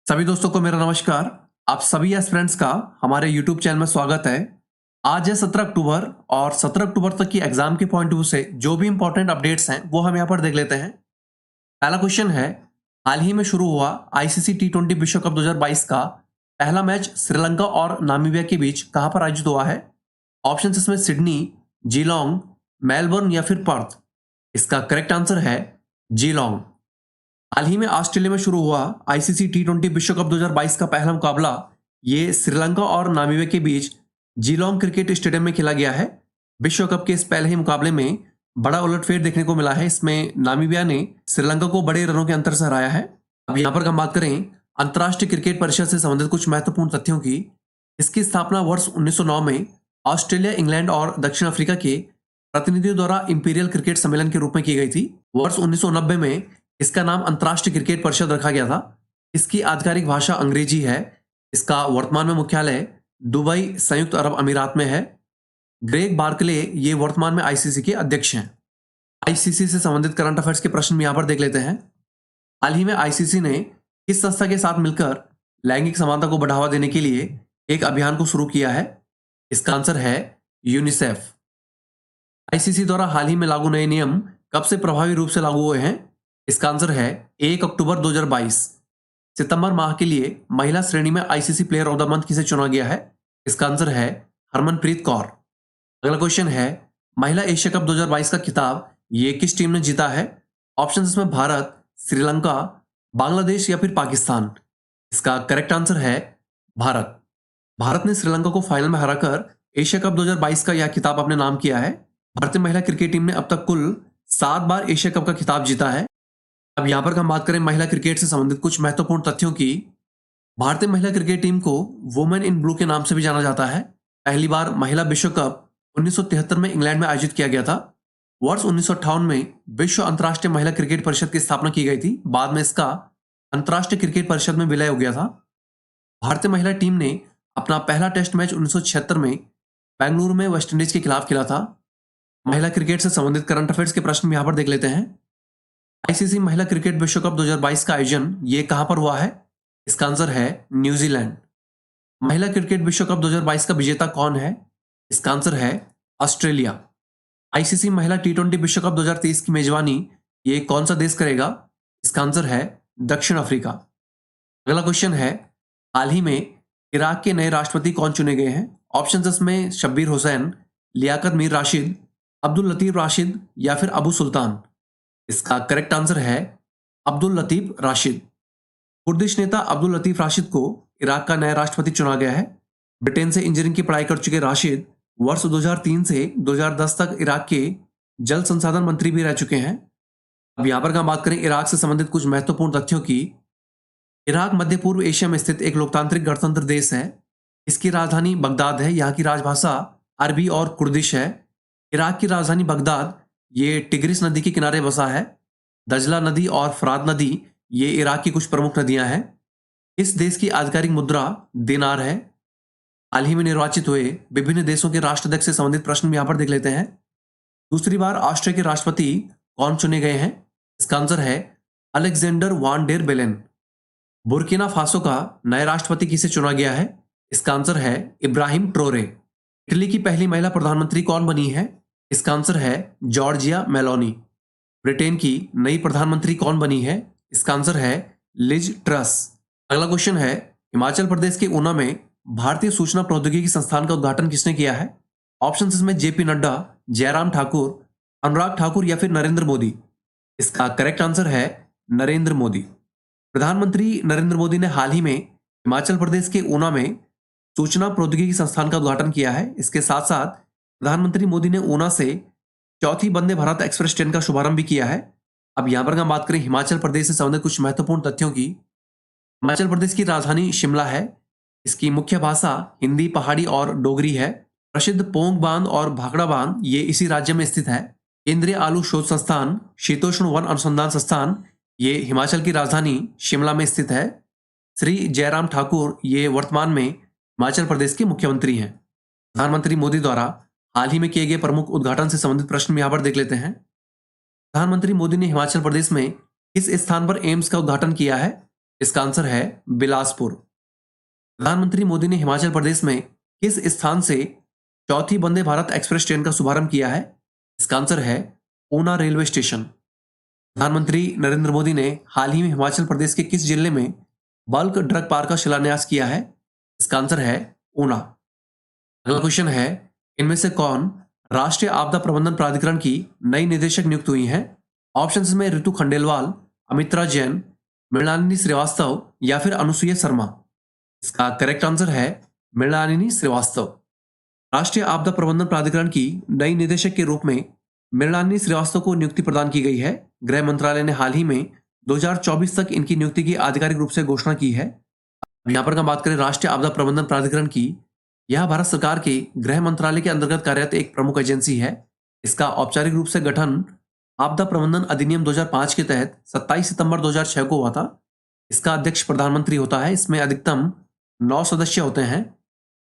सभी दोस्तों को मेरा नमस्कार। आप सभी एस्पिरेंट्स का हमारे YouTube चैनल में स्वागत है। आज है 17 अक्टूबर और 17 अक्टूबर तक की एग्जाम के पॉइंट ऑफ व्यू से जो भी इंपॉर्टेंट अपडेट्स हैं वो हम यहाँ पर देख लेते हैं। पहला क्वेश्चन है, हाल ही में शुरू हुआ आईसीसी टी20 विश्व कप 2022 का पहला मैच श्रीलंका और नामीबिया के बीच कहां पर आयोजित हुआ है? ऑप्शन इसमें सिडनी, जीलोंग, मेलबर्न या फिर पर्थ। इसका करेक्ट आंसर है जीलोंग। हाल ही में ऑस्ट्रेलिया में शुरू हुआ आईसीसी टी20 विश्व कप 2022 का पहला मुकाबला ये श्रीलंका और नामीबिया के बीच जीलोंग क्रिकेट स्टेडियम में खेला गया है। विश्व कप के इस पहले ही मुकाबले में बड़ा उलटफेर देखने को मिला है। इसमें नामीबिया ने श्रीलंका को बड़े रनों के अंतर से हराया है। अब यहाँ पर हम बात करें अंतर्राष्ट्रीय क्रिकेट परिषद से संबंधित कुछ महत्वपूर्ण तथ्यों की। इसकी स्थापना वर्ष 1909 में ऑस्ट्रेलिया, इंग्लैंड और दक्षिण अफ्रीका के प्रतिनिधियों द्वारा इंपीरियल क्रिकेट सम्मेलन के रूप में की गई थी। वर्ष 1990 में इसका नाम अंतर्राष्ट्रीय क्रिकेट परिषद रखा गया था। इसकी आधिकारिक भाषा अंग्रेजी है। इसका वर्तमान में मुख्यालय दुबई, संयुक्त अरब अमीरात में है। ग्रेग बार्कले ये वर्तमान में आईसीसी के अध्यक्ष हैं। आईसीसी से संबंधित करंट अफेयर्स के प्रश्न भी यहां पर देख लेते हैं। हाल ही में आईसीसी ने किस संस्था के साथ मिलकर लैंगिक समानता को बढ़ावा देने के लिए एक अभियान को शुरू किया है? इसका आंसर है यूनिसेफ। आईसीसी द्वारा हाल ही में लागू नए नियम कब से प्रभावी रूप से लागू हुए हैं? इसका आंसर है 1 अक्टूबर 2022। सितंबर माह के लिए महिला श्रेणी में ICC player of the month किसे चुना गया है? इसका आंसर है हरमनप्रीत कौर। अगला क्वेश्चन है, महिला एशिया कप 2022 का खिताब ये किस टीम ने जीता है? ऑप्शन इसमें भारत, श्रीलंका, बांग्लादेश या फिर पाकिस्तान। इसका करेक्ट आंसर है भारत। भारत ने श्रीलंका को फाइनल में हराकर एशिया कप 2022 का यह खिताब अपने नाम किया है। भारतीय महिला क्रिकेट टीम ने अब तक कुल 7 बार एशिया कप का खिताब जीता है। अब यहां पर हम बात करें महिला क्रिकेट से संबंधित कुछ महत्वपूर्ण तथ्यों की। भारतीय महिला क्रिकेट टीम को वुमेन इन ब्लू के नाम से भी जाना जाता है। पहली बार महिला विश्व कप 1973 में इंग्लैंड में आयोजित किया गया था। वर्ष 1958 में विश्व अंतर्राष्ट्रीय महिला क्रिकेट परिषद की स्थापना की गई थी। बाद में इसका अंतर्राष्ट्रीय क्रिकेट परिषद में विलय हो गया था। भारतीय महिला टीम ने अपना पहला टेस्ट मैच 1976 में बेंगलुरु में वेस्टइंडीज के खिलाफ खेला था। महिला क्रिकेट से संबंधित करंट अफेयर्स के प्रश्न यहां पर देख लेते हैं। आईसीसी महिला क्रिकेट विश्व कप 2022 का आयोजन ये कहां पर हुआ है? इसका आंसर है न्यूजीलैंड। महिला क्रिकेट विश्व कप 2022 का विजेता कौन है? इसका आंसर है ऑस्ट्रेलिया। आईसीसी महिला टी20 विश्व कप 2023 की मेजबानी ये कौन सा देश करेगा? इसका आंसर है दक्षिण अफ्रीका। अगला क्वेश्चन है, हाल ही में इराक के नए राष्ट्रपति कौन चुने गए हैं? ऑप्शन इसमें शब्बीर हुसैन, लियाकत मीर राशिद, अब्दुल लतीफ राशिद या फिर अबू सुल्तान। इसका करेक्ट आंसर है अब्दुल लतीफ राशिद। कुर्दिश नेता अब्दुल लतीफ राशिद को इराक का नया राष्ट्रपति चुना गया है। ब्रिटेन से इंजीनियरिंग की पढ़ाई कर चुके राशिद वर्ष 2003 से 2010 तक इराक के जल संसाधन मंत्री भी रह चुके हैं। अब यहां पर हम बात करें इराक से संबंधित कुछ महत्वपूर्ण तथ्यों की। इराक मध्य पूर्व एशिया में स्थित एक लोकतांत्रिक गणतंत्र देश है। इसकी राजधानी बगदाद है। यहाँ की राजभाषा अरबी और कुर्दिश है। इराक की राजधानी बगदाद ये टिग्रिस नदी के किनारे बसा है। दजला नदी और फरात नदी ये इराक की कुछ प्रमुख नदियां हैं। इस देश की आधिकारिक मुद्रा दिनार है। हाल ही में निर्वाचित हुए विभिन्न देशों के राष्ट्राध्यक्ष से संबंधित प्रश्न यहां पर देख लेते हैं। दूसरी बार ऑस्ट्रिया के राष्ट्रपति कौन चुने गए हैं? इसका आंसर है Alexander van der Belen. Burkina Faso का नया राष्ट्रपति किसे चुना गया है? इसका आंसर है इब्राहिम ट्रोरे। इटली की पहली महिला प्रधानमंत्री कौन बनी है? इसका आंसर है जॉर्जिया मेलोनी। ब्रिटेन की नई प्रधानमंत्री कौन बनी है? इसका आंसर है लिज ट्रस। अगला क्वेश्चन है, हिमाचल प्रदेश के ऊना में भारतीय सूचना प्रौद्योगिकी संस्थान का उद्घाटन किसने किया है? ऑप्शन इसमें जेपी नड्डा, जयराम ठाकुर, अनुराग ठाकुर या फिर नरेंद्र मोदी। इसका करेक्ट आंसर है नरेंद्र मोदी। प्रधानमंत्री नरेंद्र मोदी ने हाल ही में हिमाचल प्रदेश के ऊना में सूचना प्रौद्योगिकी संस्थान का उद्घाटन किया है। इसके साथ साथ प्रधानमंत्री मोदी ने ऊना से चौथी वंदे भारत एक्सप्रेस ट्रेन का शुभारंभ भी किया है। अब यहां पर हम बात करें हिमाचल प्रदेश से संबंधित कुछ महत्वपूर्ण तथ्यों की। हिमाचल प्रदेश की राजधानी शिमला है। इसकी मुख्य भाषा हिंदी, पहाड़ी और डोगरी है। प्रसिद्ध पोंग बांध और भाखड़ा बांध ये इसी राज्य में स्थित है। केंद्रीय आलू शोध संस्थान, शीतोष्ण वन अनुसंधान संस्थान ये हिमाचल की राजधानी शिमला में स्थित है। श्री जयराम ठाकुर ये वर्तमान में हिमाचल प्रदेश के मुख्यमंत्री हैं। प्रधानमंत्री मोदी द्वारा हाल ही में किए गए प्रमुख उद्घाटन से संबंधित प्रश्न यहां पर देख लेते हैं। प्रधानमंत्री मोदी ने हिमाचल प्रदेश में किस स्थान पर एम्स का उद्घाटन किया है? इसका आंसर है बिलासपुर। प्रधानमंत्री मोदी ने हिमाचल प्रदेश में किस स्थान से चौथी वंदे भारत एक्सप्रेस ट्रेन का शुभारंभ किया है? इसका आंसर है ऊना रेलवे स्टेशन। प्रधानमंत्री नरेंद्र मोदी ने हाल ही में हिमाचल प्रदेश के किस जिले में बल्क ड्रग पार्क का शिलान्यास किया है? इसका आंसर है ऊना। अगला क्वेश्चन है, इनमें से कौन राष्ट्रीय आपदा प्रबंधन प्राधिकरण की नई निदेशक नियुक्त हुई हैं? ऑप्शंस में ऋतु खंडेलवाल, अमित्रा जैन, मृणालिनी श्रीवास्तव या फिर अनुसुईया शर्मा। इसका करेक्ट आंसर है मृणालिनी श्रीवास्तव। राष्ट्रीय आपदा प्रबंधन प्राधिकरण की नई निदेशक के रूप में मृणालिनी श्रीवास्तव को नियुक्ति प्रदान की गई है। गृह मंत्रालय ने हाल ही में 2024 तक इनकी नियुक्ति की आधिकारिक रूप से घोषणा की है। यहाँ पर हम बात करें राष्ट्रीय आपदा प्रबंधन प्राधिकरण की, यह भारत सरकार के गृह मंत्रालय के अंतर्गत कार्यरत एक प्रमुख एजेंसी है। इसका औपचारिक रूप से गठन आपदा प्रबंधन अधिनियम 2005 के तहत 27 सितंबर 2006 को हुआ था। इसका अध्यक्ष प्रधानमंत्री होता है। इसमें अधिकतम 9 सदस्य होते हैं।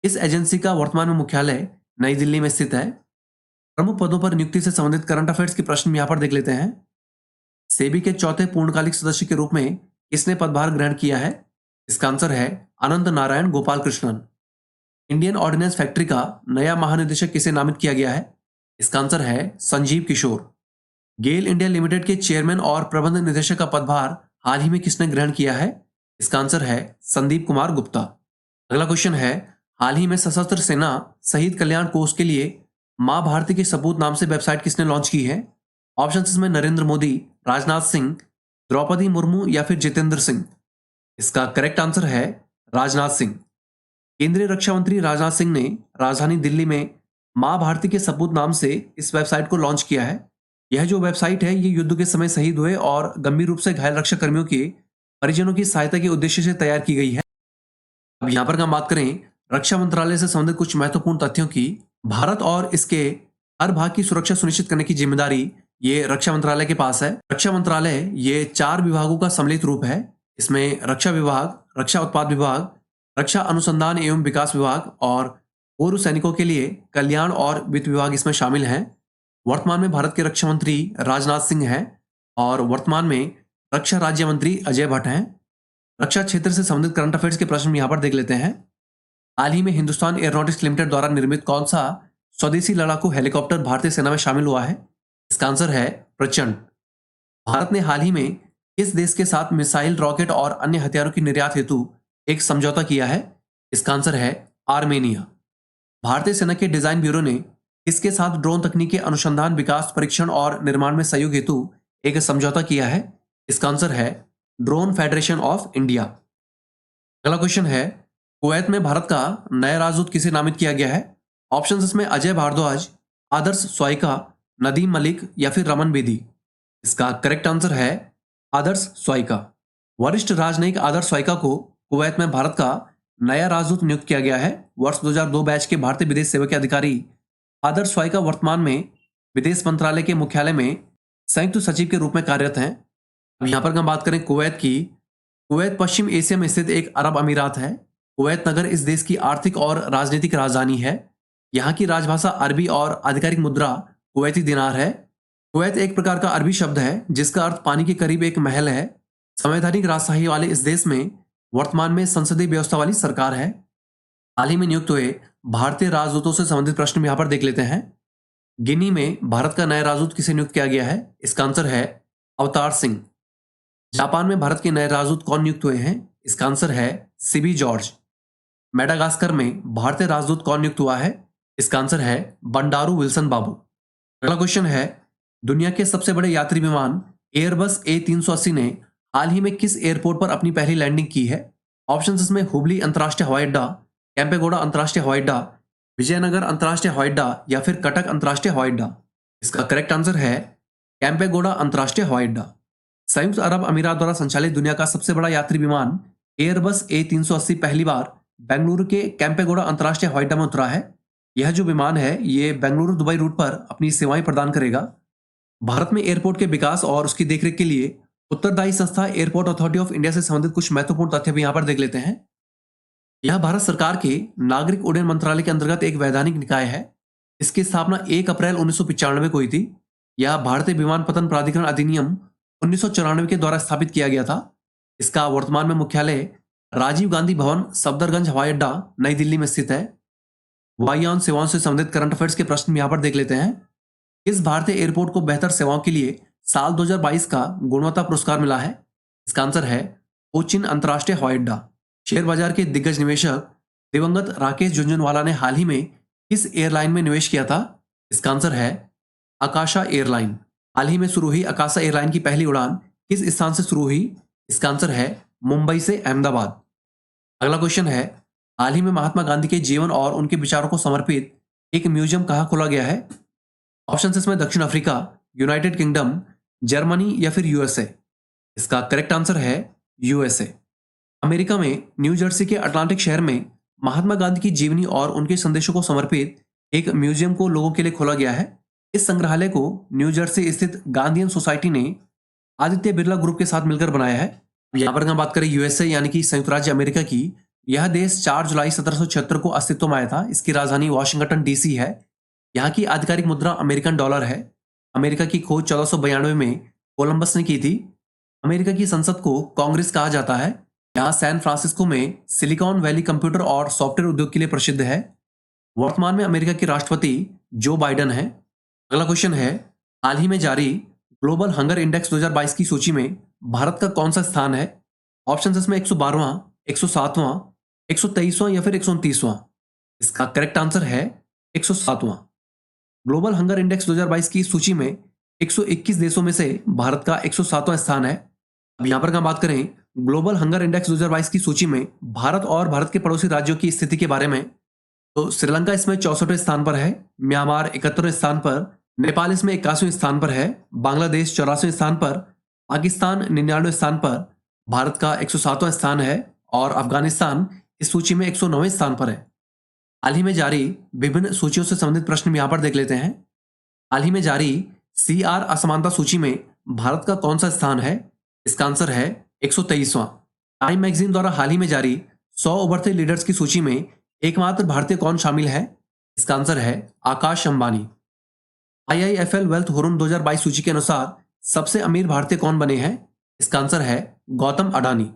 इस एजेंसी का वर्तमान में मुख्यालय नई दिल्ली में स्थित है। प्रमुख पदों पर नियुक्ति से संबंधित करंट अफेयर्स के प्रश्न यहाँ पर देख लेते हैं। सेबी के चौथे पूर्णकालिक सदस्य के रूप में किसने पदभार ग्रहण किया है? इसका आंसर है Anant Narayan Gopal Krishnan. Indian ordnance factory का नया महानिदेशक किसे नामित किया गया है? इसका आंसर है संजीव किशोर। गेल इंडिया लिमिटेड के चेयरमैन और प्रबंध निदेशक का पदभार हाल ही में किसने ग्रहण किया है? इसका आंसर है संदीप कुमार गुप्ता। अगला क्वेश्चन है, हाल ही में सशस्त्र सेना शहीद कल्याण कोष के लिए मां भारती के सपूत नाम से वेबसाइट किसने लॉन्च की है? ऑप्शंस में नरेंद्र मोदी, राजनाथ सिंह, द्रौपदी मुर्मू या फिर जितेंद्र सिंह। इसका करेक्ट आंसर है राजनाथ सिंह। केंद्रीय रक्षा मंत्री राजनाथ सिंह ने राजधानी दिल्ली में मां भारती के सपूत नाम से इस वेबसाइट को लॉन्च किया है। यह जो वेबसाइट है ये युद्ध के समय शहीद हुए और गंभीर रूप से घायल रक्षा कर्मियों के परिजनों की सहायता के उद्देश्य से तैयार की गई है। अब यहाँ पर हम बात करें रक्षा मंत्रालय से संबंधित कुछ महत्वपूर्ण तथ्यों की। भारत और इसके हर भाग की सुरक्षा सुनिश्चित करने की जिम्मेदारी ये रक्षा मंत्रालय के पास है। रक्षा मंत्रालय ये 4 विभागों का सम्मिलित रूप है। इसमें रक्षा विभाग, रक्षा उत्पाद विभाग, रक्षा अनुसंधान एवं विकास विभाग और पूर्व सैनिकों के लिए कल्याण और वित्त विभाग इसमें शामिल हैं। वर्तमान में भारत के रक्षा मंत्री राजनाथ सिंह हैं और वर्तमान में रक्षा राज्य मंत्री अजय भट्ट हैं। रक्षा क्षेत्र से संबंधित करंट अफेयर्स के प्रश्न यहाँ पर देख लेते हैं। हाल ही में हिंदुस्तान एयरोनॉटिक्स लिमिटेड द्वारा निर्मित कौन सा स्वदेशी लड़ाकू हेलीकॉप्टर भारतीय सेना में शामिल हुआ है? इसका आंसर है प्रचंड। भारत ने हाल ही में किस देश के साथ मिसाइल, रॉकेट और अन्य हथियारों की निर्यात हेतु एक समझौता किया है? इसका आंसर है आर्मेनिया। भारतीय सेना के डिजाइन ब्यूरो ने इसके साथ ड्रोन तकनीक के अनुसंधान, विकास, परीक्षण और निर्माण में सहयोग हेतु एक समझौता किया है। इसका आंसर है ड्रोन फेडरेशन ऑफ इंडिया। अगला क्वेश्चन है, कुवैत में भारत का नया राजदूत किसे नामित किया गया है? ऑप्शंस इसमें अजय भारद्वाज, आदर्श स्वाइका, नदीम मलिक या फिर रमन बेदी। इसका करेक्ट आंसर है आदर्श स्वाइका। वरिष्ठ राजनयिक आदर्श स्वाइका को कुवैत में भारत का नया राजदूत नियुक्त किया गया है। वर्ष 2002 बैच के भारतीय विदेश सेवा के अधिकारी आदर्श स्वाइका वर्तमान में विदेश मंत्रालय के मुख्यालय में संयुक्त सचिव के रूप में कार्यरत हैं। अब यहाँ पर हम बात करें कुवैत की। कुवैत पश्चिम एशिया में स्थित एक अरब अमीरात है। कुवैत नगर इस देश की आर्थिक और राजनीतिक राजधानी है। यहाँ की राजभाषा अरबी और आधिकारिक मुद्रा कुवैती दिनार है। कुवैत एक प्रकार का अरबी शब्द है जिसका अर्थ पानी के करीब एक महल है। संवैधानिक राजशाही वाले इस देश में वर्तमान में संसदीय व्यवस्था वाली सरकार है। हाल ही में नियुक्त हुए भारतीय राजदूतों से संबंधित प्रश्न यहाँ पर देख लेते हैं। गिनी में भारत का नया राजदूत किसे नियुक्त किया गया है? इसका आंसर है अवतार सिंह। जापान में भारत के नए राजदूत कौन नियुक्त हुए हैं? इसका आंसर है सीबी जॉर्ज। मेडागास्कर में भारतीय राजदूत कौन नियुक्त हुआ है? इसका आंसर है बंडारू विल्सन बाबू। अगला क्वेश्चन है, दुनिया के सबसे बड़े यात्री विमान एयरबस A380 ने हाल ही में किस एयरपोर्ट पर अपनी पहली लैंडिंग की है? ऑप्शंस इसमें हुबली अंतर्राष्ट्रीय हवाई अड्डा, कैंपेगौड़ा अंतर्राष्ट्रीय हवाई अड्डा, विजयनगर अंतर्राष्ट्रीय हवाई अड्डा या फिर कटक अंतर्राष्ट्रीय हवाई अड्डा। इसका करेक्ट आंसर है कैंपेगौड़ा अंतर्राष्ट्रीय हवाई अड्डा। संयुक्त अरब अमीरात द्वारा संचालित दुनिया का सबसे बड़ा यात्री विमान एयरबस A380 पहली बार बेंगलुरु के कैंपेगौड़ा अंतर्राष्ट्रीय हवाई अड्डा में उतरा है। यह जो विमान है ये बेंगलुरु दुबई रूट पर अपनी सेवाएं प्रदान करेगा। भारत में एयरपोर्ट के विकास और उसकी देखरेख के लिए उत्तरदायी संस्था एयरपोर्ट अथॉरिटी ऑफ इंडिया से संबंधित कुछ महत्वपूर्ण तथ्य भी यहाँ पर देख लेते हैं। यह भारत सरकार के नागरिक उड्डयन मंत्रालय के अंतर्गत एक वैधानिक निकाय है। इसकी स्थापना 1 अप्रैल 1995 को हुई थी। यह भारतीय विमानपत्तन प्राधिकरण अधिनियम 1994 के द्वारा स्थापित किया गया था। इसका वर्तमान में मुख्यालय राजीव गांधी भवन, सफदरगंज हवाई अड्डा, नई दिल्ली में स्थित है। वायुयान सेवाओं से संबंधित करंट अफेयर्स के प्रश्न यहाँ पर देख लेते हैं। इस भारतीय एयरपोर्ट को बेहतर सेवाओं के लिए साल 2022 का गुणवत्ता पुरस्कार मिला है? इसका आंसर है कोचीन अंतर्राष्ट्रीय हवाई अड्डा। शेयर बाजार के दिग्गज निवेशक दिवंगत राकेश झुनझुनवाला ने हाल ही में किस एयरलाइन में निवेश किया था? इसका आंसर है आकाशा एयरलाइन। हाल ही में शुरू हुई आकाशा एयरलाइन की पहली उड़ान किस स्थान से शुरू हुई? इसका आंसर है मुंबई से अहमदाबाद। अगला क्वेश्चन है, हाल ही में महात्मा गांधी के जीवन और उनके विचारों को समर्पित एक म्यूजियम कहाँ खोला गया है? ऑप्शन इसमें दक्षिण अफ्रीका, यूनाइटेड किंगडम, जर्मनी या फिर यूएसए। इसका करेक्ट आंसर है यूएसए। अमेरिका में न्यू जर्सी के अटलांटिक शहर में महात्मा गांधी की जीवनी और उनके संदेशों को समर्पित एक म्यूजियम को लोगों के लिए खोला गया है। इस संग्रहालय को न्यू जर्सी स्थित गांधीयन सोसाइटी ने आदित्य बिरला ग्रुप के साथ मिलकर बनाया है। यहाँ पर हम बात करें यूएसए यानी कि संयुक्त राज्य अमेरिका की, यह देश 4 जुलाई 1776 को अस्तित्व में आया था। इसकी राजधानी वाशिंगटन डीसी है। यहाँ की आधिकारिक मुद्रा अमेरिकन डॉलर है। अमेरिका की खोज 1492 में कोलंबस ने की थी। अमेरिका की संसद को कांग्रेस कहा जाता है। यहाँ सैन फ्रांसिस्को में सिलिकॉन वैली कंप्यूटर और सॉफ्टवेयर उद्योग के लिए प्रसिद्ध है। वर्तमान में अमेरिका के राष्ट्रपति जो बाइडन है। अगला क्वेश्चन है, हाल ही में जारी ग्लोबल हंगर इंडेक्स 2022 की सूची में भारत का कौन सा स्थान है? ऑप्शन इसमें 112वां, 107वां, 123वां या फिर 129वां। इसका करेक्ट आंसर है 107वां। ग्लोबल हंगर इंडेक्स 2022 की सूची में 121 देशों में से भारत का 107वां स्थान है। अब यहां पर हम बात करें ग्लोबल हंगर इंडेक्स 2022 की सूची में भारत और भारत के पड़ोसी राज्यों की स्थिति के बारे में, तो श्रीलंका इसमें 64वें स्थान पर है, म्यांमार 71वें स्थान पर, नेपाल इसमें 81वें स्थान पर है, बांग्लादेश 84वें स्थान पर, पाकिस्तान 99वें स्थान पर, भारत का 107वां स्थान है और अफगानिस्तान इस सूची में 109वें स्थान पर है। हाल ही में जारी विभिन्न सूचियों से संबंधित प्रश्न यहाँ पर देख लेते हैं। हाल ही में जारी CR असमानता सूची में भारत का कौन सा स्थान है? इसका आंसर है 123वां। टाइम मैगजीन द्वारा हाल ही में जारी 100 उभरते लीडर्स की सूची में एकमात्र भारतीय कौन शामिल है? इसका आंसर है Akash Ambani. IIFL wealth forum 2022 सूची के अनुसार सबसे अमीर भारतीय कौन बने हैं? इसका आंसर है गौतम अडानी।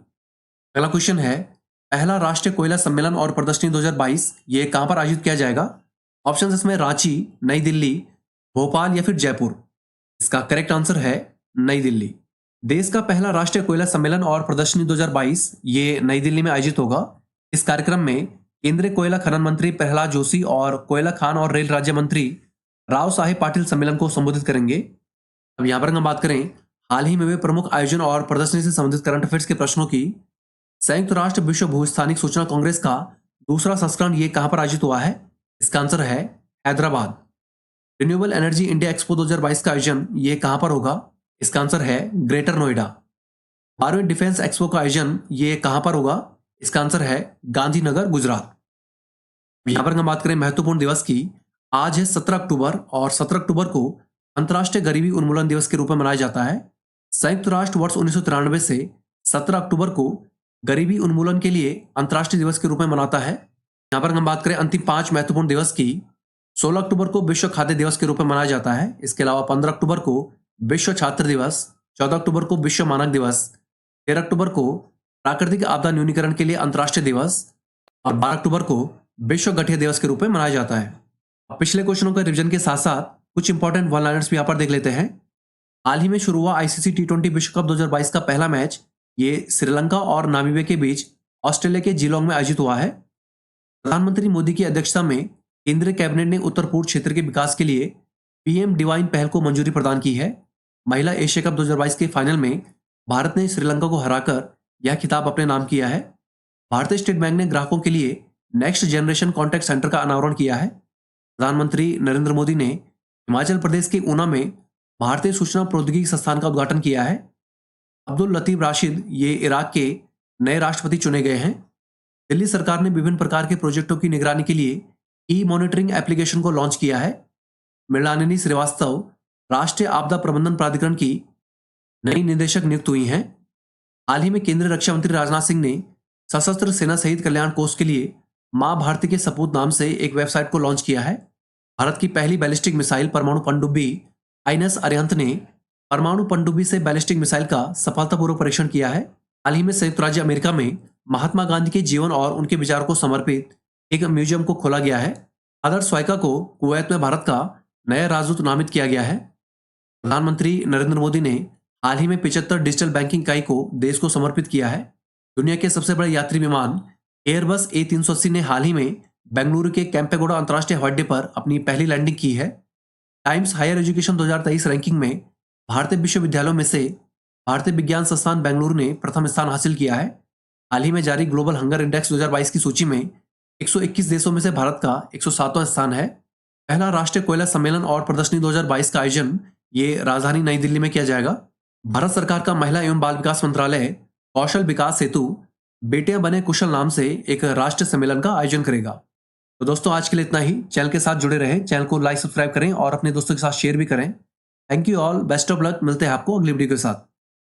अगला क्वेश्चन है, पहला राष्ट्रीय कोयला सम्मेलन और प्रदर्शनी 2022 ये कहां पर आयोजित किया जाएगा? ऑप्शन इसमें रांची, नई दिल्ली, भोपाल या फिर जयपुर। इसका करेक्ट आंसर है नई दिल्ली। देश का पहला राष्ट्रीय कोयला सम्मेलन और प्रदर्शनी 2022 ये नई दिल्ली में आयोजित होगा। इस कार्यक्रम में केंद्रीय कोयला खनन मंत्री प्रहलाद जोशी और कोयला खान और रेल राज्य मंत्री राव साहेब पाटिल सम्मेलन को संबोधित करेंगे। अब यहां पर हम बात करें हाल ही में हुए प्रमुख आयोजन और प्रदर्शनी से संबंधित करंट अफेयर्स के प्रश्नों की। संयुक्त राष्ट्र विश्व भूस्थानिक सूचना कांग्रेस का दूसरा संस्करण ये कहां पर आयोजित हुआ है? इसका आंसर है Hyderabad. Renewable energy India expo 2022 का आयोजन ये कहां पर होगा? इसका आंसर है ग्रेटर नोएडा। 12वें डिफेंस एक्सपो का आयोजन ये कहां पर होगा? इसका आंसर है गांधीनगर, गुजरात। यहां पर हम बात करें महत्वपूर्ण दिवस की। आज है 17 अक्टूबर और 17 अक्टूबर को अंतर्राष्ट्रीय गरीबी उन्मूलन दिवस के रूप में मनाया जाता है। संयुक्त राष्ट्र वर्ष 1993 से 17 अक्टूबर को गरीबी उन्मूलन के लिए अंतर्राष्ट्रीय दिवस के रूप में मनाता है। यहाँ पर हम बात करें अंतिम 5 महत्वपूर्ण दिवस की। 16 अक्टूबर को विश्व खाद्य दिवस के रूप में मनाया जाता है। इसके अलावा 15 अक्टूबर को विश्व छात्र दिवस, 14 अक्टूबर को विश्व मानक दिवस, 13 अक्टूबर को प्राकृतिक आपदा न्यूनीकरण के लिए अंतर्राष्ट्रीय दिवस और 12 अक्टूबर को विश्व गठिया दिवस के रूप में मनाया जाता है। अब पिछले क्वेश्चनों का रिवीजन के साथ साथ कुछ इंपॉर्टेंट वन लाइनर्स भी यहाँ पर देख लेते हैं। हाल ही में शुरू हुआ ICC T20 विश्व कप 2022 का पहला मैच ये श्रीलंका और नामीबिया के बीच ऑस्ट्रेलिया के जिलोंग में आयोजित हुआ है। प्रधानमंत्री मोदी की अध्यक्षता में केंद्रीय कैबिनेट ने उत्तर पूर्व क्षेत्र के विकास के लिए PM डिवाइन पहल को मंजूरी प्रदान की है। महिला एशिया कप 2022 के फाइनल में भारत ने श्रीलंका को हराकर यह खिताब अपने नाम किया है। भारतीय स्टेट बैंक ने ग्राहकों के लिए नेक्स्ट जनरेशन कॉन्टैक्ट सेंटर का अनावरण किया है। प्रधानमंत्री नरेंद्र मोदी ने हिमाचल प्रदेश के ऊना में भारतीय सूचना प्रौद्योगिकी संस्थान का उद्घाटन किया है। अब्दुल लतीफ राशिद ये इराक के नए राष्ट्रपति चुने गए हैं। दिल्ली सरकार ने विभिन्न प्रकार के प्रोजेक्टों की निगरानी के लिए ई-मॉनिटरिंग एप्लीकेशन को लॉन्च किया है। मृणालिनी श्रीवास्तव राष्ट्रीय आपदा प्रबंधन प्राधिकरण की नई निदेशक नियुक्त हुई हैं। हाल ही में केंद्रीय रक्षा मंत्री राजनाथ सिंह ने सशस्त्र सेना शहीद कल्याण कोष के लिए मां भारती के सपूत नाम से एक वेबसाइट को लॉन्च किया है। भारत की पहली बैलिस्टिक मिसाइल परमाणु पनडुब्बी INS अरिहंत ने परमाणु पनडुब्बी से बैलिस्टिक मिसाइल का सफलतापूर्वक परीक्षण किया है। हाल ही में संयुक्त राज्य अमेरिका में महात्मा गांधी के जीवन और उनके विचारों को समर्पित एक म्यूजियम को खोला गया है। आदर्श वाइका को कुवैत में भारत का नया राजदूत नामित किया गया है। प्रधानमंत्री नरेंद्र मोदी ने हाल ही में 75 डिजिटल बैंकिंग इकाई को देश को समर्पित किया है। दुनिया के सबसे बड़े यात्री विमान एयरबस A380 ने हाल ही में बेंगलुरु के कैंपेगौड़ा अंतर्राष्ट्रीय हवाई अड्डे पर अपनी पहली लैंडिंग की है। टाइम्स हायर एजुकेशन 2023 रैंकिंग में भारतीय विश्वविद्यालयों में से भारतीय विज्ञान संस्थान बेंगलुरु ने प्रथम स्थान हासिल किया है। हाल ही में जारी ग्लोबल हंगर इंडेक्स 2022 की सूची में 121 देशों में से भारत का 107वां स्थान है। पहला राष्ट्रीय कोयला सम्मेलन और प्रदर्शनी 2022 का आयोजन ये राजधानी नई दिल्ली में किया जाएगा। भारत सरकार का महिला एवं बाल विकास मंत्रालय कौशल विकास हेतु बेटियां बने कुशल नाम से एक राष्ट्रीय सम्मेलन का आयोजन करेगा। तो दोस्तों आज के लिए इतना ही। चैनल के साथ जुड़े रहें, चैनल को लाइक सब्सक्राइब करें और अपने दोस्तों के साथ शेयर भी करें। Thank you all, best of luck. मिलते हैं आपको अगली वीडियो के साथ।